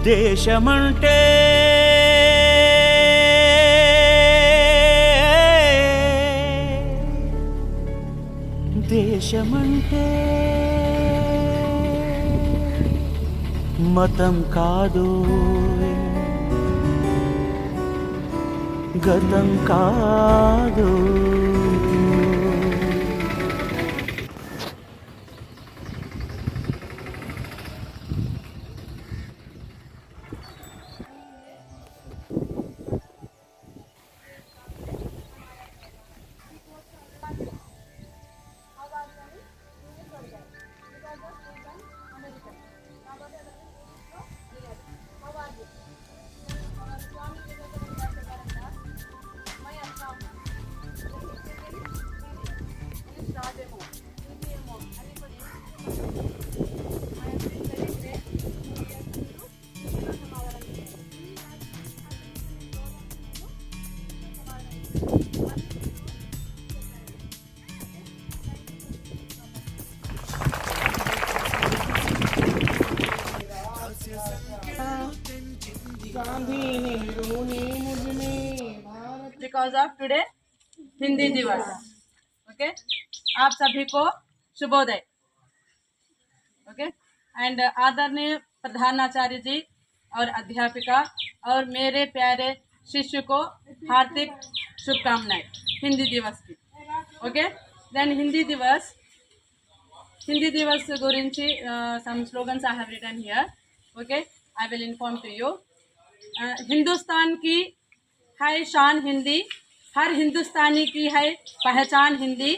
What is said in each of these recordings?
దేశమంటే దేశమంటే మతం కాదు, గతం కాదు. Because of today हिंदी दिवस, ओके आप सभी को शुभोदय. ओके एंड आदरणीय प्रधानाचार्य जी और अध्यापिका और मेरे प्यारे शिष्य को हार्दिक शुभकामनाएं हिंदी दिवस की. ओके देन हिंदी दिवस गुरिंची some slogans I have written here. Okay, I will inform to you. Hindustan की है शान हिंदी, हर हिंदुस्तानी की है पहचान हिंदी,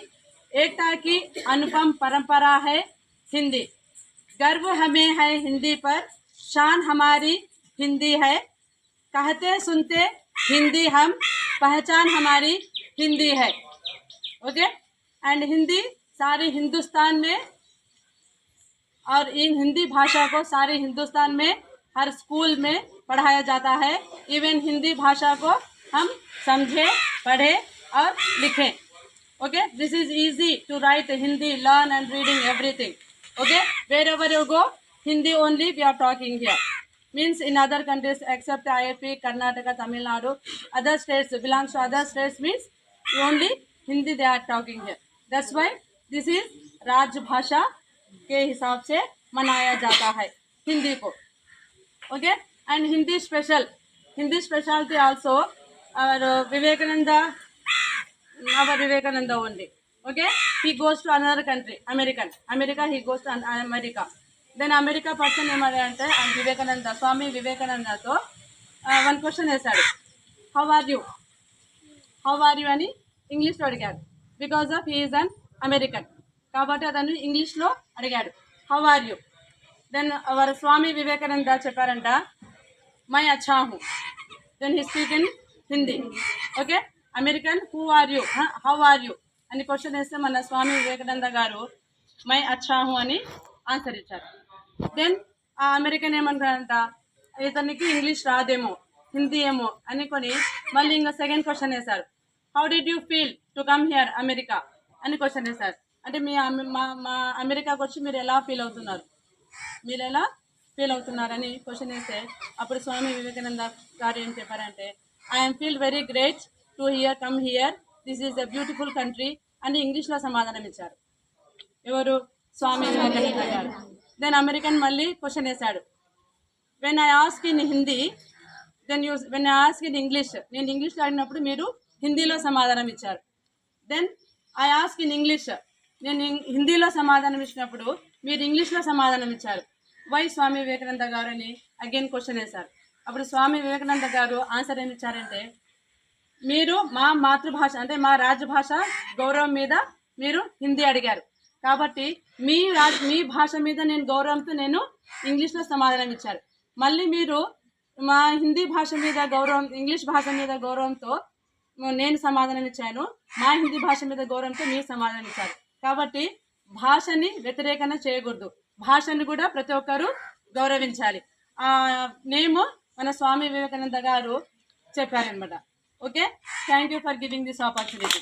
एकता की अनुपम परंपरा है हिंदी, गर्व हमें है हिंदी पर, शान हमारी हिंदी है, कहते सुनते हिंदी हम, पहचान हमारी हिंदी है. ओके एंड हिंदी सारे हिंदुस्तान में और इन हिंदी भाषा को सारे हिंदुस्तान में हर स्कूल में पढ़ाया जाता है. इवन हिंदी भाषा को हम समझे, पढ़े और लिखें. Okay this is easy to write Hindi, learn and reading everything. Okay wherever you go Hindi only we are talking here. Means in other countries except IIP, Karnataka, Tamil Nadu, other states belongs to other states means only Hindi they are talking here. That's why this is राजभाषा के हिसाब से मनाया जाता है हिंदी को. Okay and Hindi speciality also our Vivekananda only. Okay, he goes to another country, America he goes to America. Then America person ఏమంటే Vivekananda Swami వివేకానందతో one question వేశాడు, how are you అని ఇంగ్లీష్లో అడిగాడు. Because of he is an American కాబట్టి అతను ఇంగ్లీష్లో అడిగాడు how are you. Then our Swami Vivekananda చెప్పారంట మై అచ్చా హూ. Then he speak in Hindi. Okay American who are you, how are you అని క్వశ్చన్ వేస్తే మన స్వామి వివేకానంద గారు మై అచ్చా హూ అని ఆన్సర్ ఇచ్చారు. దెన్ ఆ అమెరికన్ ఏమంటారంట ఇతనికి ఇంగ్లీష్ రాదేమో హిందీ ఏమో అనుకొని మళ్ళీ ఇంకా సెకండ్ క్వశ్చన్ వేశారు, how did you feel to come here America అని క్వశ్చన్ వేశారు. అంటే మీ మా అమెరికాకు వచ్చి మీరు ఎలా ఫీల్ అవుతున్నారని క్వశ్చన్ వేస్తే అప్పుడు స్వామి వివేకానంద గారు ఏం చెప్పారంటే I'm feel very great to come here, this is a beautiful country అని ఇంగ్లీష్లో సమాధానం ఇచ్చారు. ఎవరు? స్వామి వివేకానంద గారు. దెన్ అమెరికన్ మళ్ళీ క్వశ్చన్ వేశాడు, when I ask in Hindi when I ask in English, నేను ఇంగ్లీష్లో అడిగినప్పుడు మీరు హిందీలో సమాధానం ఇచ్చారు. Then I ask in English, నేను హిందీలో సమాధానం ఇచ్చినప్పుడు మీరు ఇంగ్లీష్లో సమాధానం ఇచ్చారు. వై స్వామి వివేకానంద గారు అని అగైన్ క్వశ్చన్ వేశారు. అప్పుడు స్వామి వివేకానంద గారు ఆన్సర్ ఏమి ఇచ్చారంటే మీరు మా మాతృభాష అంటే మా రాజభాష గౌరవం మీద మీరు హిందీ అడిగారు కాబట్టి మీ భాష మీద నేను గౌరవంతో నేను ఇంగ్లీష్లో సమాధానం ఇచ్చారు. మళ్ళీ మీరు మా హిందీ భాష మీద గౌరవం ఇంగ్లీష్ భాష మీద గౌరవంతో నేను సమాధానం ఇచ్చాను, మా హిందీ భాష మీద గౌరవంతో మీరు సమాధానం ఇచ్చారు. కాబట్టి భాషని వ్యతిరేకన చేయకూడదు, భాషని కూడా ప్రతి ఒక్కరూ గౌరవించాలి. నేము మన స్వామి వివేకానంద గారు చెప్పారనమాట. Okay, thank you for giving this opportunity.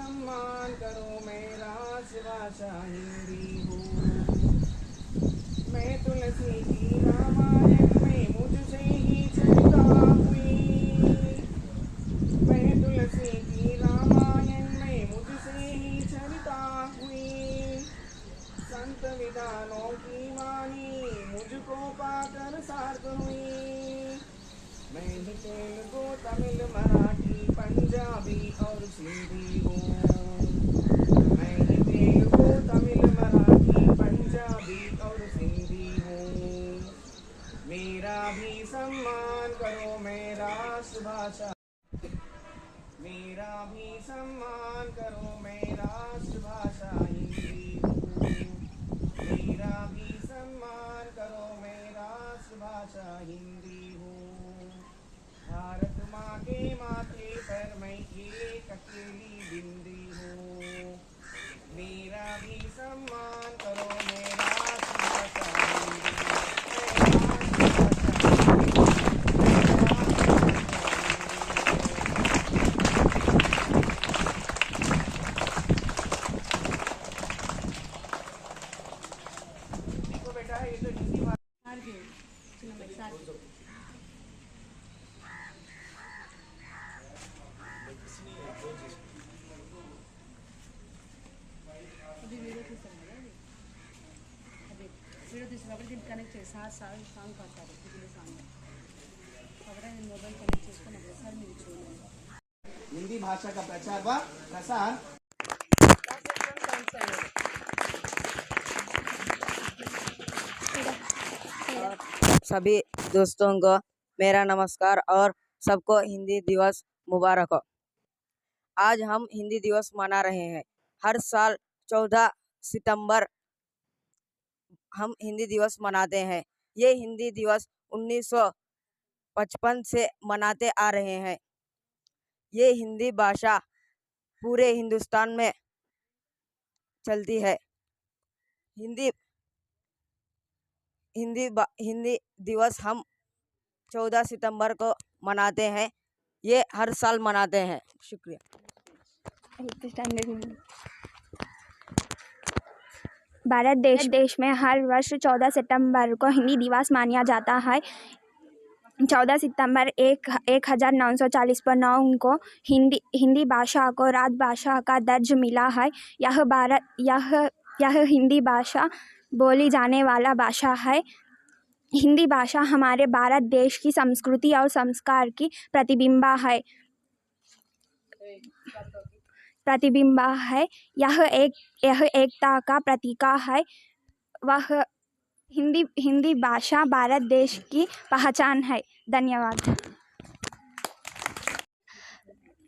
सम्मान करो मैं राष्ट्रभाषा हिंदी हूँ। मैं तुलसी की रामायण में मुझसे ही चलता हुई। मैं तुलसी की रामायण में मुझसे ही चलता हुई। संत विधानों की वाणी मुझको पाकर सार्थ हुई। मैं ही तेलुगु तमिल मराठी पंजाबी और सिंधी हूँ। मैं ही तेलुगु तमिल मराठी पंजाबी और सिंधी हूँ। मेरा भी सम्मान करो मैं राष्ट्रभाषा। मेरा भी सम्मान करो मैं राष्ट्रभाषा हिंदी हूँ। मेरा भी सम्मान करो मैं राष्ट्रभाषा हिंदी हूँ। भारत माँ के माथे पर मैं एक अकेली बिंदी हूँ। मेरा भी सम्मान करो मैं राष्ट्रभाषा बेटा ये तो हिंदी हार गए चलो मैं साथ अभी वीडियो తీసినప్పుడు దీన్ని కనెక్ట్ చేసి సాంగ్ పాడతారు దిగులు సాంగ్ కాబట్టి నేను మొబైల్ కనెక్ట్ చేసుకుని ఒకసారి మీరు చూడండి हिंदी भाषा का प्रचार व प्रसार। सभी दोस्तों को मेरा नमस्कार और सबको हिंदी दिवस मुबारक हो। आज हम हिंदी दिवस मना रहे हैं। हर साल 14 सितंबर हम हिंदी दिवस मनाते हैं। ये हिंदी दिवस 1955 से मनाते आ रहे हैं। ये हिंदी भाषा पूरे हिंदुस्तान में चलती है। हिंदी दिवस हम 14 सितंबर को मनाते हैं। ये हर साल मनाते हैं। शुक्रिया। भारत देश में हर वर्ष 14 सितंबर को हिंदी दिवस माना जाता है। 14 सितंबर 1940 पर 9 को हिंदी भाषा को राजभाषा का दर्ज मिला है। यह हिंदी भाषा बोली जाने वाला भाषा है। हिंदी भाषा हमारे भारत देश की संस्कृति और संस्कार की प्रतिबिंब है। यह एकता का प्रतीक है। वह हिंदी भाषा भारत देश की पहचान है। धन्यवाद।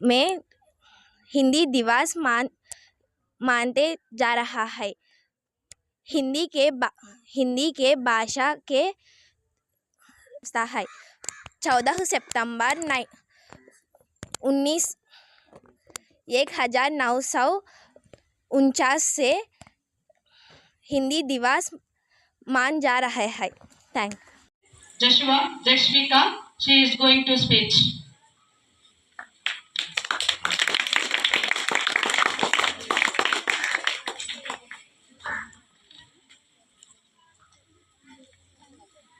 में हिंदी दिवस मानते जा रहा है। हिंदी के भाषा के है 14 सितंबर 1949 से हिंदी दिवस मान जा रहा है। Thank Joshua Zakshvika, she is going to speech.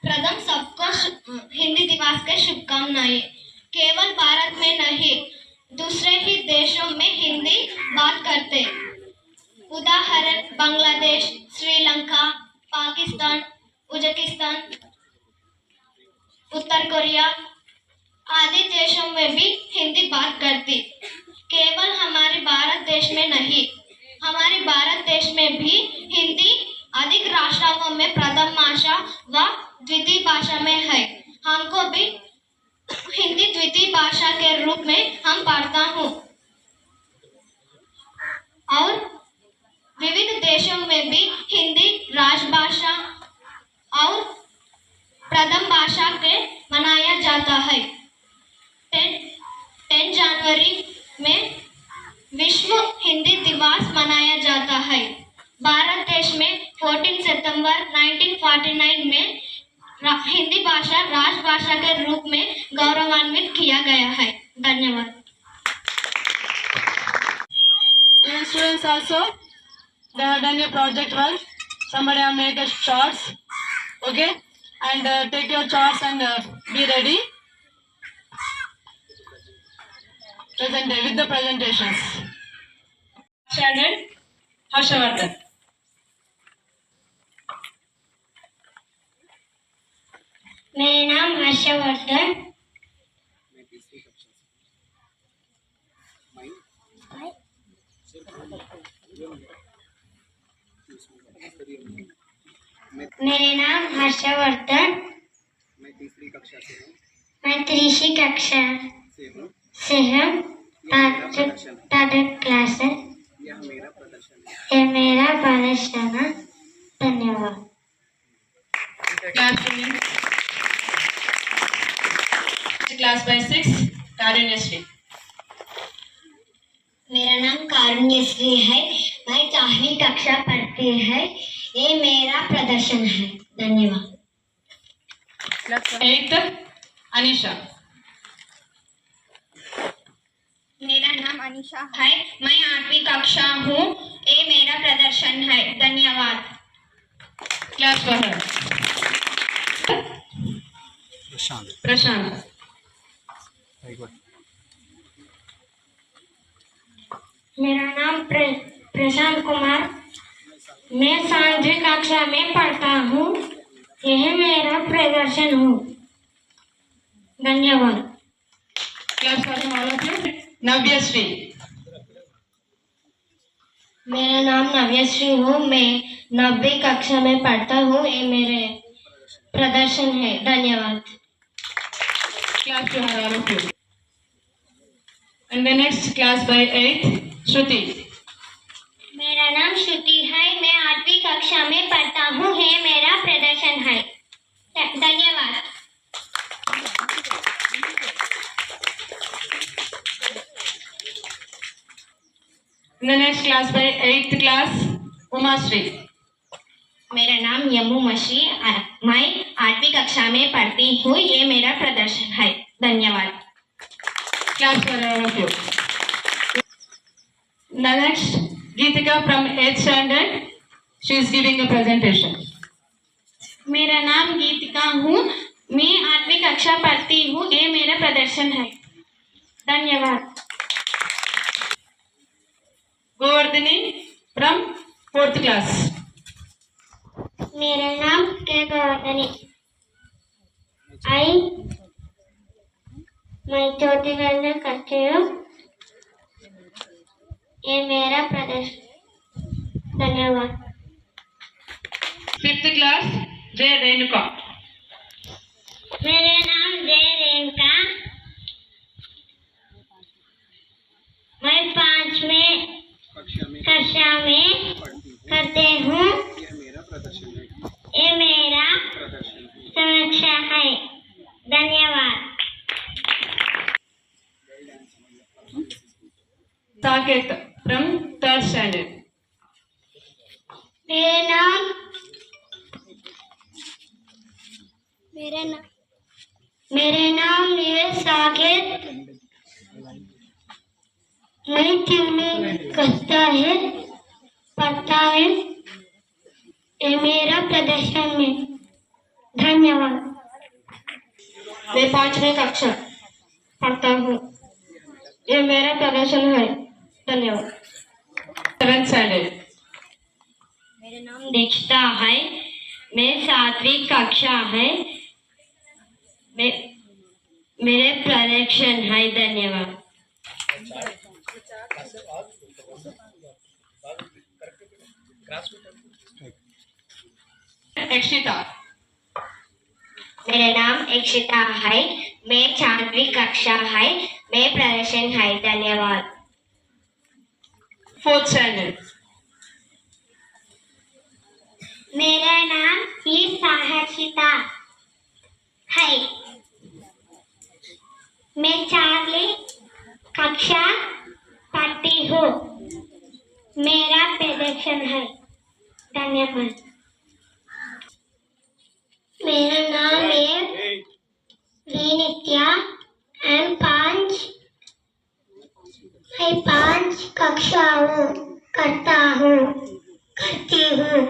प्रथम सबको हिंदी दिवस के शुभकामनाएं। केवल भारत में नहीं दूसरे ही देशों में हिंदी बात करते, उदाहरण बांग्लादेश, श्रीलंका, पाकिस्तान, उज्बेकिस्तान, उत्तर कोरिया आदि देशों में भी हिंदी बात करती। केवल हमारे भारत देश में नहीं, हमारे भारत देश में भी हिंदी अधिक राष्ट्रों में प्रथम भाषा व द्वितीय भाषा में है। हमको भी हिंदी द्वितीय भाषा के रूप में हम पढ़ता हूँ और विविध देशों में भी हिंदी राजभाषा और प्रथम भाषा के मनाया जाता है। 10 जनवरी में विश्व हिंदी दिवस मनाया जाता है। भारत देश में 14 सितंबर 1949 में हिंदी भाषा राजभाषा के रूप में गौरवान्वित किया गया है। धन्यवाद। These students also, they have done a project work. Somebody have made the charts. Okay, and take your charts and be ready. With the presentations. Standard Harshavardhan. मेरा नाम हर्षवर्धन। मेरा नाम हर्षवर्धन। मैं तीसरी कक्षा से हूँ। क्लास है। यह मेरा प्रदर्शन है। धन्यवाद। Class by 6, कारुण्यश्री। मेरा नाम कारुण्यश्री है। मैं 4वीं कक्षा पढ़ती है। ये मेरा प्रदर्शन है। धन्यवाद। 8th अनीशा। मेरा नाम अनीशा है। मैं 8वीं कक्षा हूँ। ये मेरा प्रदर्शन है। धन्यवाद। क्लास बाहर। प्रशांत। मेरा नाम प्रशांत कुमार। मैं 7वीं कक्षा में पढ़ता हूँ। यह मेरा प्रदर्शन हूँ। धन्यवाद। क्लास बाहर। नव्यश्री। मेरा नाम नव्यश्री हूँ। मैं 9वीं कक्षा में पढ़ता हूँ। ये मेरे प्रदर्शन है। धन्यवाद। Class बाहर। And the next class by 8th श्रुति। मेरा नाम श्रुति है। मैं 8वीं कक्षा में पढ़ता हूँ। ये मेरा प्रदर्शन है। धन्यवाद। The next class by 8th class Umashri. मेरा नाम यमुमश्री। मैं 8वीं कक्षा में पढ़ती हूँ। ये मेरा प्रदर्शन है। धन्यवाद। Class for all of you. The next Geetika from 8th standard. She is giving a presentation. मेरा नाम गीतिका हूँ। मैं 8वीं कक्षा पढ़ती हूँ। ये मेरा प्रदर्शन है। धन्यवाद। Govardhani from 4th class. मेरा नाम के गोवर्धनी। मैं 4th क्लास में करती हूँ। ये मेरा प्रदर्शन। धन्यवाद। 5th class Jay Renuka. मेरा नाम जय रेणुका। मैं 5वीं कक्षा में करते हूँ। ये मेरा समीक्षा है। धन्यवाद। Saket from 3rd standard. मेरा नाम नीरज साकेत। मैं 3वीं कक्षा है पढ़ता है। ये मेरा प्रदर्शन है। धन्यवाद। मैं 5वीं कक्षा पढ़ता हूँ। ये मेरा प्रदर्शन है। धन्यवाद। 7th standard. मेरा नाम दीक्षिता है। मैं 7वीं कक्षा है। मेरे प्रदर्शन है। धन्यवाद। Ekshita. मेरा नाम एकशिता है। मैं 4वीं कक्षा है। मैं प्रदर्शन है। धन्यवाद। 4th standard. मेरा नाम ही साहर्षिता है। मैं 4वीं कक्षा पढ़ती हूँ। मेरा प्रदर्शन है। धन्यवाद। मेरा नाम है नित्या। मैं 5 कक्षा हूँ। करता हूँ, करती हूँ।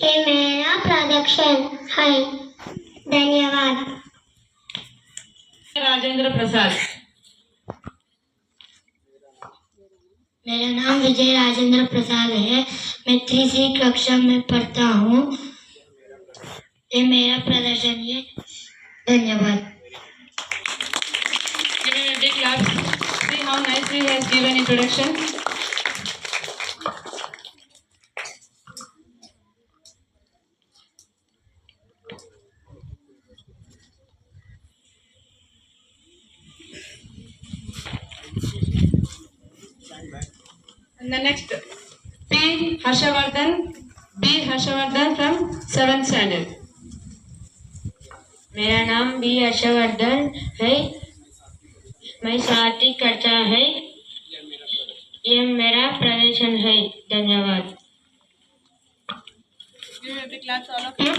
ये मेरा प्रदर्शन है। धन्यवाद। राजेंद्र प्रसाद। मेरा नाम विजय राजेंद्र प्रसाद है। मैं तीसरी कक्षा में पढ़ता हूँ। ये मेरा प्रदर्शन है। धन्यवाद। Give him a big clap. See how nicely he has given introduction. And the next, P. Harshavardhan, B. Harshavardhan from 7th standard. मेरा नाम बी हर्षवर्धन है। मैं साथी करता है। ये मेरा प्रदर्शन है। धन्यवाद। Give him a big clap to all of you.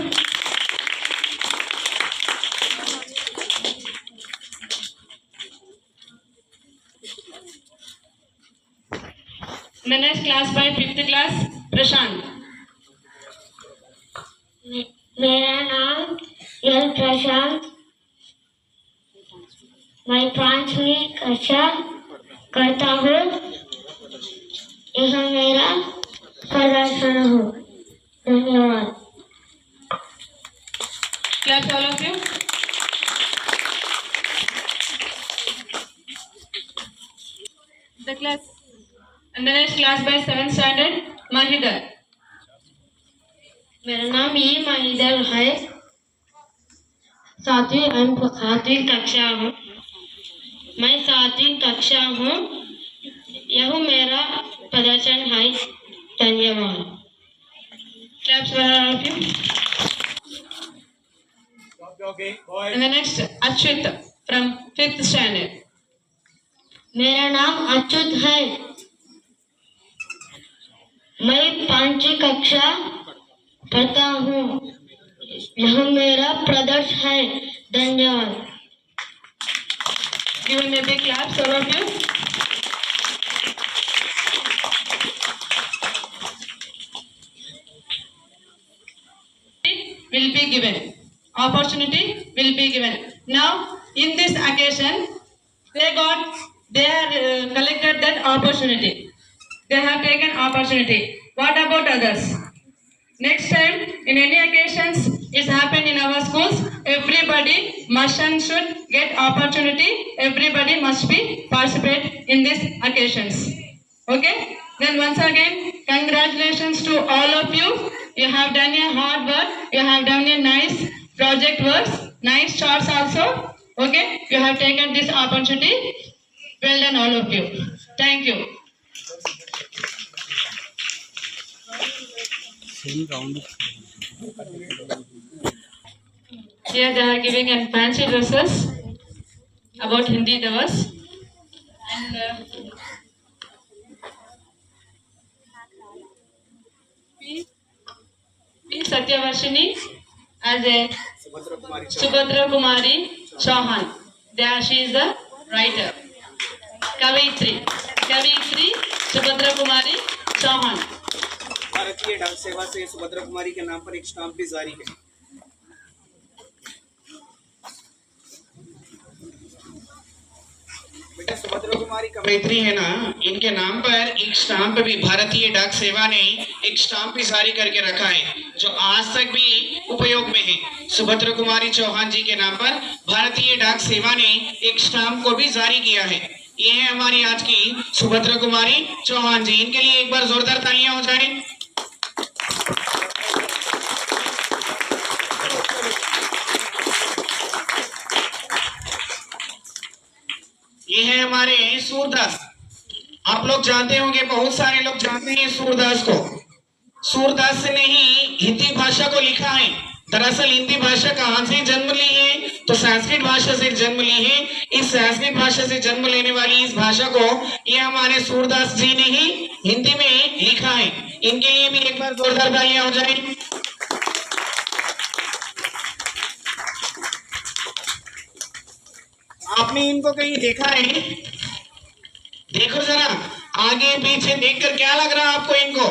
The next class by 5th class, Prashant. मेरा नाम एल प्रशांत। मैं 5वीं कक्षा करता हूँ। यह मेरा प्रदर्शन है। धन्यवाद। Clap to all of you. The class. And the next class by 7th standard, Mahidar. मेरा नाम ई महिदर है। सातवीं कक्षा हूँ। मैं 7वीं कक्षा हूँ। यह मेरा प्रदर्शन है। धन्यवाद। Claps for all of you. Okay, boys. And the next, Achyut from 5th standard. मेरा नाम अच्युत है। मैं 5वीं कक्षा पढ़ता हूँ। यह मेरा प्रदर्शन है। धन्यवाद। Give him a big clap, all of you. Will be given. Opportunity will be given. Now, in this occasion, they are collected that opportunity. They have taken opportunity. What about others? Next time, in any occasions, it's happened in our schools. Everybody must and should get opportunity. Everybody must be participate in these occasions. Okay? Then once again, congratulations to all of you. You have done a hard work. You have done a nice project works, nice charts also. Okay? You have taken this opportunity. Well done, all of you. Thank you. Here they are giving in fancy dresses about Hindi Divas. And P. Satyavarshini as a Subhadra Kumari Chauhan. There she is the writer. Kavitri Subhadra Kumari Chauhan. भारतीय डाक सेवा से सुभद्रा कुमारी के नाम पर एक stamp भी जारी है। बेटा सुभद्रा कुमारी कवयित्री है ना, इनके नाम पर एक स्टाम्प भी भारतीय डाक सेवा ने एक स्टाम्प भी जारी करके रखा है जो आज तक भी उपयोग में है। सुभद्रा कुमारी चौहान जी के नाम पर भारतीय डाक सेवा ने एक स्टाम्प को भी जारी किया है। ये है हमारी आज की सुभद्रा कुमारी चौहान जी। इनके लिए एक बार जोरदार तालियां हो जाए। ये है हमारे सूरदास। आप लोग जानते होंगे, बहुत सारे लोग जानते हैं सूरदास को। सूरदास ने ही हिंदी भाषा को लिखा है। दरअसल हिंदी भाषा कहाँ से जन्म ली है? तो संस्कृत भाषा से जन्म ली है। इस संस्कृत भाषा से जन्म लेने वाली इस भाषा को ये हमारे सूरदास जी ने ही हिंदी में लिखा है। इनके लिए भी एक बार जोरदार तालियां हो जाए। आपने इनको कहीं देखा है? देखो जरा, आगे पीछे देखकर क्या लग रहा है आपको? इनको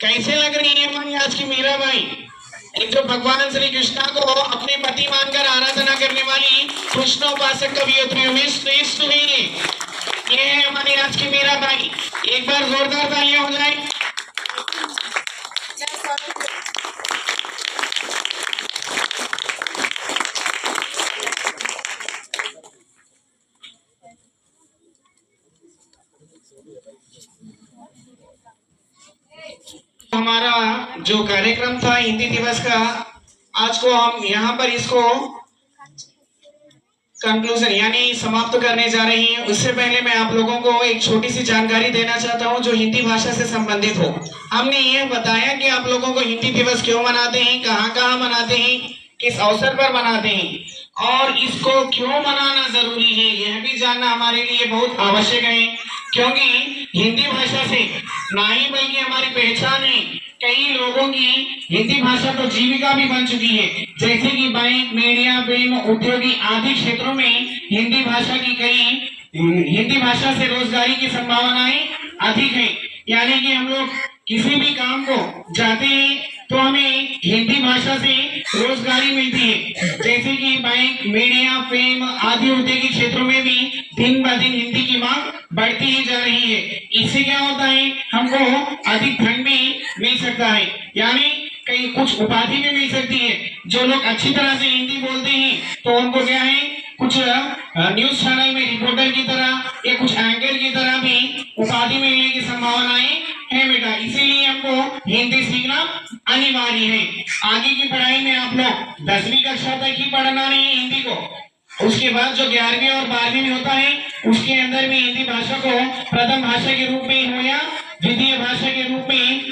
कैसे लग रही है हमारी आज की मीराबाई? एक जो भगवान श्री कृष्णा को अपने पति मानकर आराधना करने वाली कृष्णोपासक कवियत्रियों में श्रेष्ठ है ये है हमारी आज की मीराबाई। एक बार जोरदार तालियां हो जाए। हमारा जो कार्यक्रम था हिंदी दिवस का, आज को हम यहाँ पर इसको कंक्लूजन यानी समाप्त करने जा रही हैं। उससे पहले मैं आप लोगों को एक छोटी सी जानकारी देना चाहता हूँ जो हिंदी भाषा से संबंधित हो। हमने ये बताया कि आप लोगों को हिंदी दिवस क्यों मनाते हैं, कहाँ कहाँ मनाते हैं, किस अवसर पर मनाते हैं और इसको क्यों मनाना जरूरी है, यह भी जानना हमारे लिए बहुत आवश्यक है। क्योंकि हिंदी भाषा से ना ही बल्कि हमारी पहचान है, कई लोगों की हिंदी भाषा तो जीविका भी बन चुकी है। जैसे कि बैंक, मीडिया, फिल्म, उद्योगी आदि क्षेत्रों में हिंदी भाषा से रोजगारी की संभावनाएं अधिक है। यानी कि हम लोग किसी भी काम को जाते हैं तो हमें हिंदी भाषा से रोजगारी मिलती है। जैसे कि बैंक, मीडिया, फिल्म आदि उद्योगी क्षेत्रों में भी दिन ब दिन हिंदी की मांग बढ़ती ही जा रही है। इससे क्या होता है, हमको अधिक धन भी मिल सकता है, यानी कई कुछ उपाधि भी मिल सकती है। जो लोग अच्छी तरह से हिंदी बोलते हैं तो उनको क्या है, कुछ न्यूज चैनल में रिपोर्टर की तरह या कुछ एंकर की तरह भी उपाधि मिलने की संभावनाएं है बेटा। इसीलिए हमको हिंदी सीखना अनिवार्य है। आगे की पढ़ाई में आप लोग 10वीं कक्षा तक ही पढ़ना नहीं है हिंदी को, उसके बाद जो 11वीं और 12वीं में होता है उसके अंदर भी हिंदी भाषा को प्रथम भाषा के रूप में हो या द्वितीय भाषा के रूप में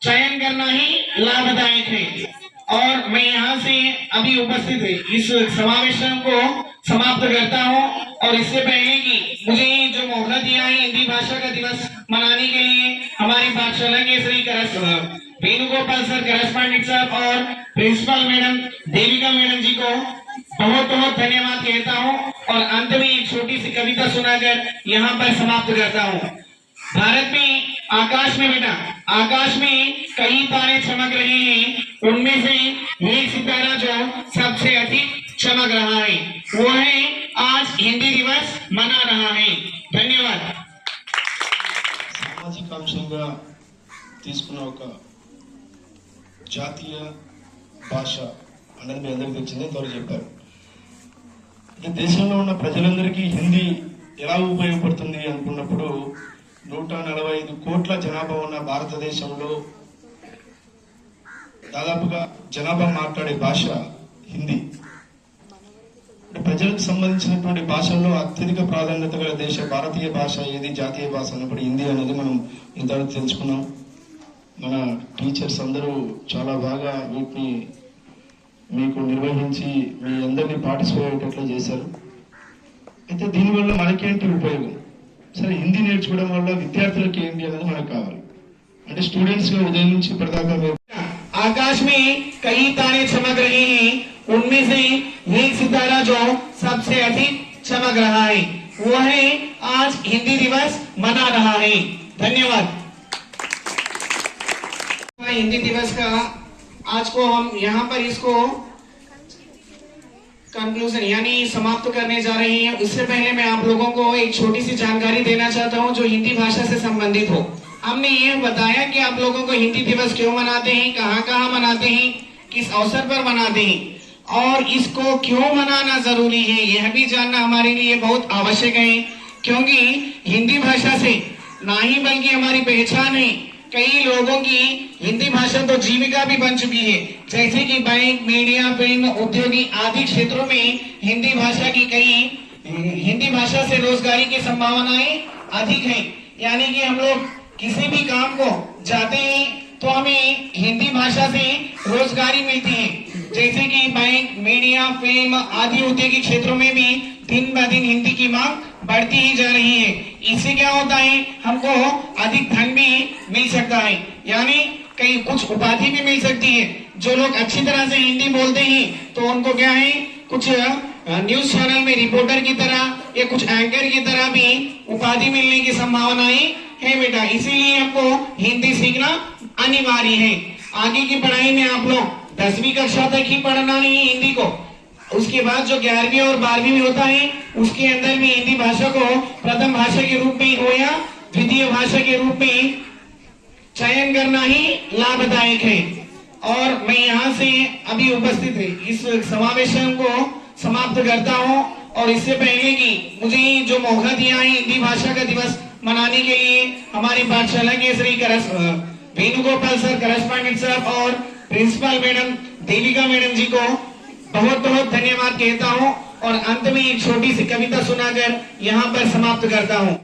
चयन करना ही लाभदायक है। और मैं यहाँ से अभी उपस्थित इस समावेशन को समाप्त करता हूँ। और इससे पहले कि मुझे जो मोहलत दिया है हिंदी भाषा का दिवस मनाने के लिए, हमारी पाठशाला के श्री वेणुगोपाल सर, करस्पॉन्डेंट साहब और प्रिंसिपल मैडम देविका मैडम जी को बहुत बहुत धन्यवाद कहता हूँ। और अंत में एक छोटी सी कविता सुनाकर यहाँ पर समाप्त करता हूँ। भारत में आकाश में बेटा, आकाश में कई तारे चमक रहे हैं, उनमें से एक सितारा जो सबसे अधिक चमक रहा है वो है आज हिंदी दिवस मना रहा है। धन्यवाद। సామాజిక అంశంగా తీసుకున్న ఒక జాతీయ భాష అనేది మీ అందరికీ తెలిసిందే, త్వరగా చెప్పారు. అంటే దేశంలో ఉన్న ప్రజలందరికీ హిందీ ఎలా ఉపయోగపడుతుంది అనుకున్నప్పుడు 145 కోట్ల జనాభా ఉన్న భారతదేశంలో దాదాపుగా జనాభా మాట్లాడే భాష హిందీ. అంటే ప్రజలకు సంబంధించినటువంటి భాషల్లో అత్యధిక ప్రాధాన్యత గల దేశ భారతీయ భాష ఏది, జాతీయ భాష అన్నప్పుడు హిందీ అనేది మనం ఇంతవరకు తెలుసుకున్నాం. మన టీచర్స్ అందరూ చాలా బాగా వీటిని మీకు నిర్వహించి మీ అందరినీ పార్టిసిపేట్ అయ్యేటట్లు చేశారు. అయితే దీనివల్ల మనకేంటి ఉపయోగం? సరే, హిందీ నేర్చుకోవడం వల్ల విద్యార్థులకు ఏంటి అనేది మనకు కావాలి. అంటే స్టూడెంట్స్ గా ఉదయం నుంచి ఇప్పటిదాకా आकाश में कई तारे चमक रहे हैं, उनमें से एक सितारा जो सबसे अधिक चमक रहा है वो है आज हिंदी दिवस मना रहा है। धन्यवाद। हिंदी दिवस का आज को हम यहाँ पर इसको कंक्लूजन यानी समाप्त करने जा रही हैं। उससे पहले मैं आप लोगों को एक छोटी सी जानकारी देना चाहता हूँ जो हिंदी भाषा से संबंधित हो। हमने ये बताया कि आप लोगों को हिंदी दिवस क्यों मनाते हैं, कहाँ कहाँ मनाते हैं, किस अवसर पर मनाते हैं और इसको क्यों मनाना जरूरी है, यह भी जानना हमारे लिए बहुत आवश्यक है। क्योंकि हिंदी भाषा से ना ही बल्कि हमारी पहचान है, कई लोगों की हिंदी भाषा तो जीविका भी बन चुकी है। जैसे कि बैंक, मीडिया, फिल्म, उद्योगी आदि क्षेत्रों में हिंदी भाषा से रोजगारी की संभावनाएं अधिक हैं। यानी कि हम लोग किसी भी काम को जाते हैं तो हमें हिंदी भाषा से रोजगारी मिलती है। जैसे कि बैंक, मीडिया, फिल्म आदि उद्योगी क्षेत्रों में भी दिन ब दिन हिंदी की मांग बढ़ती ही जा रही है। इससे क्या होता है, हमको अधिक धन भी मिल सकता है, यानी कई कुछ उपाधि भी मिल सकती है। जो लोग अच्छी तरह से हिंदी बोलते हैं तो उनको क्या है, कुछ न्यूज चैनल में रिपोर्टर की तरह या कुछ एंकर की तरह भी उपाधि मिलने की संभावनाएं है बेटा। इसीलिए आपको हिंदी सीखना अनिवार्य है। आगे की पढ़ाई में आप लोग 10वीं कक्षा तक ही पढ़ना नहीं हिंदी को, उसके बाद जो 11वीं और 12वीं में होता है उसके अंदर भी हिंदी भाषा को प्रथम भाषा के रूप में हो या द्वितीय भाषा के रूप में चयन करना ही लाभदायक है। और मैं यहाँ से अभी उपस्थित इस समावेशन को समाप्त करता हूँ। और इससे पहले कि मुझे जो मौका दिया है हिंदी भाषा का दिवस मनाने के लिए हमारी पाठशाला के Shri Venugopal sir, correspondent sir और प्रिंसिपल मैडम देविका मैडम जी को बहुत बहुत धन्यवाद कहता हूँ। और अंत में एक छोटी सी कविता सुनाकर यहाँ पर समाप्त करता हूँ।